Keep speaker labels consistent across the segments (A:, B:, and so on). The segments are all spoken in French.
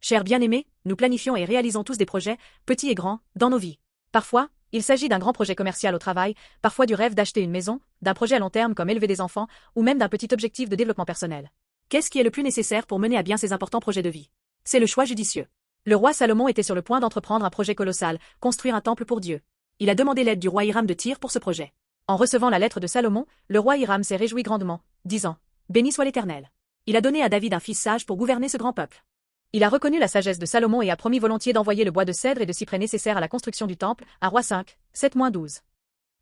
A: Chers bien-aimés, nous planifions et réalisons tous des projets, petits et grands, dans nos vies. Parfois, il s'agit d'un grand projet commercial au travail, parfois du rêve d'acheter une maison, d'un projet à long terme comme élever des enfants, ou même d'un petit objectif de développement personnel. Qu'est-ce qui est le plus nécessaire pour mener à bien ces importants projets de vie? C'est le choix judicieux. Le roi Salomon était sur le point d'entreprendre un projet colossal, construire un temple pour Dieu. Il a demandé l'aide du roi Hiram de Tyr pour ce projet. En recevant la lettre de Salomon, le roi Hiram s'est réjoui grandement, disant « Béni soit l'Éternel ». Il a donné à David un fils sage pour gouverner ce grand peuple. Il a reconnu la sagesse de Salomon et a promis volontiers d'envoyer le bois de cèdre et de cyprès nécessaires à la construction du temple, à Roi 5, 7-12.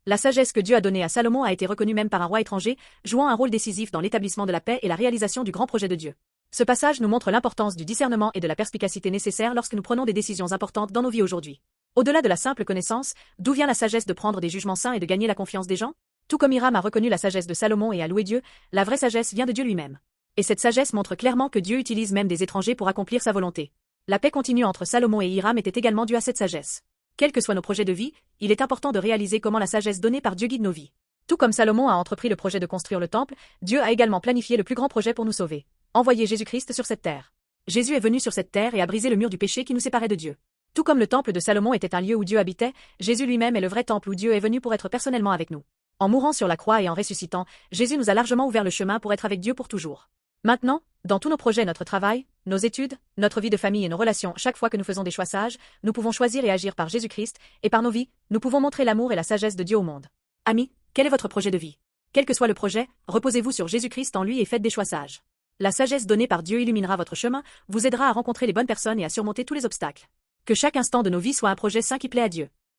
A: La sagesse que Dieu a donnée à Salomon a été reconnue même par un roi étranger, jouant un rôle décisif dans l'établissement de la paix et la réalisation du grand projet de Dieu. Ce passage nous montre l'importance du discernement et de la perspicacité nécessaires lorsque nous prenons des décisions importantes dans nos vies aujourd'hui. Au-delà de la simple connaissance, d'où vient la sagesse de prendre des jugements sains et de gagner la confiance des gens? Tout comme Hiram a reconnu la sagesse de Salomon et a loué Dieu, la vraie sagesse vient de Dieu lui-même. Et cette sagesse montre clairement que Dieu utilise même des étrangers pour accomplir sa volonté. La paix continue entre Salomon et Hiram était également due à cette sagesse. Quels que soient nos projets de vie, il est important de réaliser comment la sagesse donnée par Dieu guide nos vies. Tout comme Salomon a entrepris le projet de construire le temple, Dieu a également planifié le plus grand projet pour nous sauver. Envoyer Jésus-Christ sur cette terre. Jésus est venu sur cette terre et a brisé le mur du péché qui nous séparait de Dieu. Tout comme le temple de Salomon était un lieu où Dieu habitait, Jésus lui-même est le vrai temple où Dieu est venu pour être personnellement avec nous. En mourant sur la croix et en ressuscitant, Jésus nous a largement ouvert le chemin pour être avec Dieu pour toujours. Maintenant, dans tous nos projets, notre travail, nos études, notre vie de famille et nos relations, chaque fois que nous faisons des choix sages, nous pouvons choisir et agir par Jésus-Christ, et par nos vies, nous pouvons montrer l'amour et la sagesse de Dieu au monde. Amis, quel est votre projet de vie? Quel que soit le projet, reposez-vous sur Jésus-Christ en lui et faites des choix sages. La sagesse donnée par Dieu illuminera votre chemin, vous aidera à rencontrer les bonnes personnes et à surmonter tous les obstacles. Que chaque instant de nos vies soit un projet saint qui plaît à Dieu.